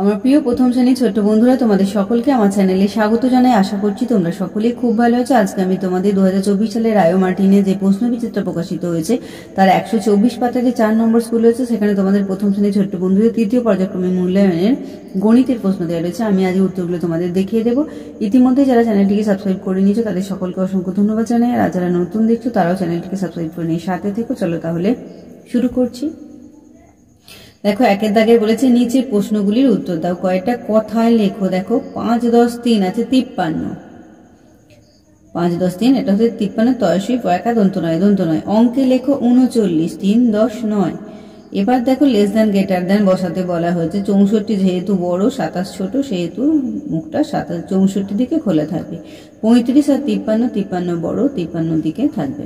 আমার প্রিয় প্রথম শ্রেণীর ছোট্ট বন্ধুরা, তোমাদের সকলকে আমার চ্যানেলে স্বাগত জানাই। আশা করছি তোমরা সকলেই খুব ভালো আছো। আজকে আমি তোমাদের 2024 সালের রায়ো মার্টিনে যে প্রশ্নবিচিত্র প্রকাশিত হয়েছে তার 124 পাতায় যে 4 নম্বর স্কুল রয়েছে সেখানে তোমাদের প্রথম শ্রেণীর ছোট্ট বন্ধুদের তৃতীয় পর্যায়ক্রমে মূল্যায়নের গণিতের প্রশ্ন দেওয়া রয়েছে। আমি আজ উত্তরগুলো তোমাদের দেখিয়ে দেবো। ইতিমধ্যে যারা চ্যানেলটিকে সাবস্ক্রাইব করে নিয়েছো তাদের সকলকে অসংখ্য ধন্যবাদ জানাই। আর যারা নতুন দেখছো তারাও চ্যানেলটিকে সাবস্ক্রাইব করে নিয়ে সাথে থেকো। চলো তাহলে শুরু করছি। দেখো, একের দাগে বলেছে নিচের প্রশ্নগুলির উত্তর দাও। কয়টা কথায় লেখো। দেখো 5, 10, 3 আছে 53। 5, 10, 3 এটা হচ্ছে 53। তয়সী পয়কা দন্ত নয়। অঙ্কে লেখো 39, 3, 10, 9। এবার দেখো লেস দ্যান গ্রেটার দ্যান বসাতে বলা হয়েছে। 64 যেহেতু বড়, 27 ছোট, সেহেতু মুখটা 64 দিকে খোলা থাকবে। 35 আর 53 বড়, 53 দিকে থাকবে।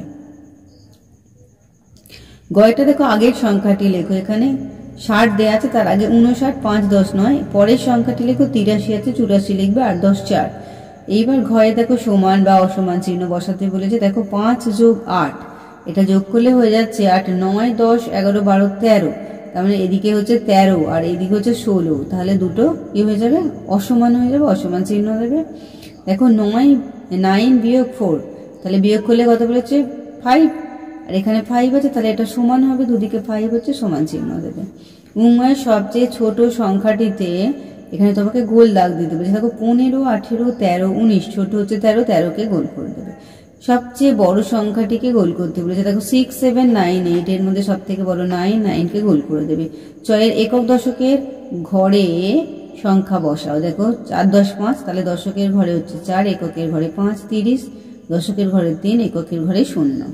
গয়টা দেখো আগের সংখ্যাটি লেখো। এখানে 60 দেয়া আছে, তার আগে 59, 5, 10, 9। পরের সংখ্যাটি লেখো 83 আছে, 84 লিখবে, 8, 10, 4। এইবার ঘরে দেখো সমান বা অসমান চিহ্ন বসাতে বলেছে। দেখো 5 যোগ 8, এটা যোগ করলে হয়ে যাচ্ছে 8, 9, 10, 11, 12, 13। তার মানে এদিকে হচ্ছে 13 আর এদিকে হচ্ছে 16। তাহলে দুটো কি হয়ে যাবে? অসমান হয়ে যাবে, অসমান চিহ্ন দেবে। দেখো 9 বিয়োগ 4, তাহলে বিয়োগ করলে কত বলেছে? 5। আর এখানে 5 আছে, তাহলে এটা সমান হবে, দুদিকে 5 হচ্ছে, সমান চিহ্ন দেবে। উভয়ের সবচেয়ে ছোট সংখ্যাটিতে এখানে তোমাকে গোল দাগ দিতে হবে। দেখো 15, 18, 13, 19। ছোট হচ্ছে 13, 13কে গোল করে দেবে। সবচেয়ে বড় সংখ্যাটিকে গোল করতে বলেছে। দেখো 6, 7, 9, 8 এর মধ্যে সব থেকে বড় 9, 9কে গোল করে দেবে। ছয়ের একক দশকের ঘরে সংখ্যা বসাও। দেখো 4, 10, 5, তাহলে দশকের ঘরে হচ্ছে 4, এককের ঘরে 5, 30, দশকের ঘরে 3, এককের ঘরে 0।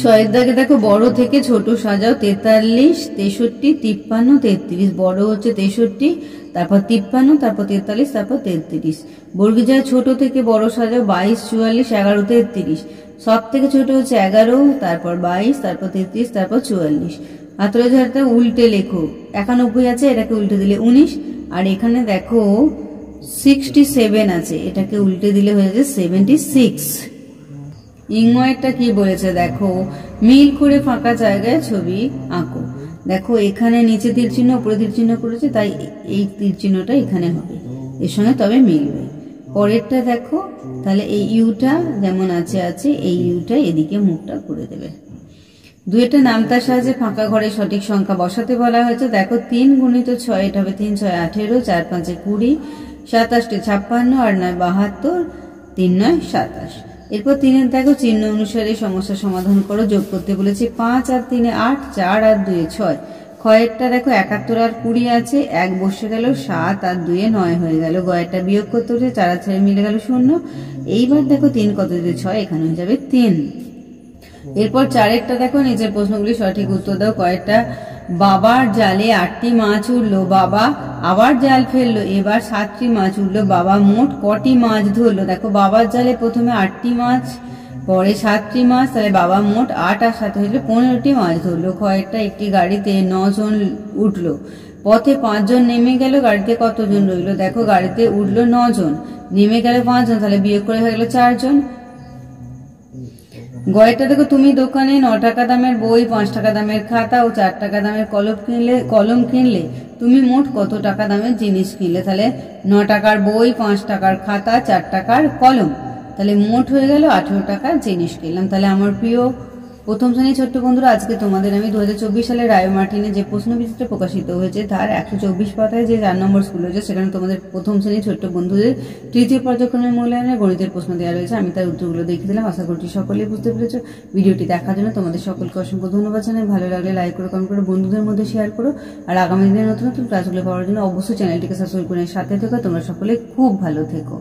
6 দাগে দেখো বড় থেকে ছোট সাজাও। 43, 63, 53, 33। বড় হচ্ছে 63, তারপর 53, তারপর 43, তারপর 33। বর্গীয় ছোট থেকে বড় সাজাও। 22, 44, 11, 33। সব থেকে ছোট হচ্ছে 11, তারপর 22, তারপর 33, তারপর 44। হাতলে ঝাড়তে উল্টে লেখো। 91 আছে, এটাকে উল্টে দিলে 19। আর এখানে দেখো 67 আছে, এটাকে উল্টে দিলে হয়ে যাচ্ছে 76। ইংওয়েরটা কি বলেছে দেখো, মিল করে ফাঁকা জায়গায় ছবি আঁকো। দেখো এখানে নিচে তীর চিহ্ন, উপরে তীর চিহ্ন করেছে, তাই এই তীর চিহ্নটা এখানে হবে, এর সঙ্গে তবে মিলবে। পরেরটা দেখো, তাহলে এই ইউটা যেমন আছে এই ইউটা এদিকে মুখটা করে দেবে। দুইটা নামতার সাহায্যে ফাঁকা ঘরে সঠিক সংখ্যা বসাতে বলা হয়েছে। দেখো 3 গুণিত 6, এটা হবে 3, 6, 18, 4, 5, 20, 27, 56 আর 9, 72, 3, 9, 27। এরপর 3 দেখো চিহ্ন অনুসারে সমস্যা সমাধান করো। যোগ করতে বলেছে 5 আর 3, 8, 4 আর 2, 6। ক্ষয়েরটা দেখো 71 আর 20 আছে, 1 বসে গেল, 7 আর 2, 9 হয়ে গেল। গয়েরটা বিয়োগ করতে বলেছে, 4 আর 6 মিলে গেল 0। এইবার দেখো 3 কত দিতে 6, এখানে হয়ে যাবে 3। এরপর 4এরটা দেখো, নিচের প্রশ্নগুলি সঠিক উত্তর দাও। কয়েকটা বাবার জালে 8টি মাছ উঠলো, বাবা আবার জাল ফেললো, এবার 7টি মাছ উঠলো, বাবা মোট কটি মাছ ধরলো। দেখো বাবার জালে প্রথমে 8টি মাছ, পরে 7টি মাছ, তাহলে বাবা মোট 8 আর 7 হয়েছিল 15টি মাছ ধরলো। কয়েকটা একটি গাড়িতে 9 জন উঠলো, পথে 5 জন নেমে গেল, গাড়িতে কতজন রইলো? দেখো গাড়িতে উঠলো 9 জন, নেমে গেল 5 জন, তাহলে বিয়োগ করে হয়ে গেল 4 জন। গয়টা দেখো, তুমি দোকানে 9 টাকা দামের বই, 5 টাকা দামের খাতা ও 4 টাকা দামের কলম কিনলে তুমি মোট কত টাকা দামের জিনিস কিনলে? তাহলে 9 টাকার বই, 5 টাকার খাতা, 4 টাকার কলম, তাহলে মোট হয়ে গেল 18 টাকার জিনিস কিনলাম। তাহলে আমার প্রিয় প্রথম শ্রেণীর ছোট্ট বন্ধুরা, আজকে তোমাদের আমি 2024 সালে রায়ো মার্টিনে যে প্রশ্নবিচিত্র প্রকাশিত হয়েছে তার 124 পাতায় যে 4 নম্বর স্কুল রয়েছে সেখানে তোমাদের প্রথম শ্রেণীর ছোট্ট বন্ধুদের তৃতীয় পর্যায়ক্রমের মূল্যায়নের গণিতের প্রশ্ন দেওয়া রয়েছে। আমি তার উত্তরগুলো দেখিয়ে দিলাম। আশা করছি সকলেই বুঝতে পেরেছো। ভিডিওটি দেখার জন্য তোমাদের সকলকে অসংখ্য ধন্যবাদ জানাই। ভালো লাগলে লাইক করো, কমেন্ট করো, বন্ধুদের মধ্যে শেয়ার করো। আর আগামী দিনে নতুন নতুন ক্লাসগুলো পাওয়ার জন্য অবশ্যই চ্যানেলটিকে সাবস্ক্রাইব করে সাথে থেকো। তোমরা সকলে খুব ভালো থেকো।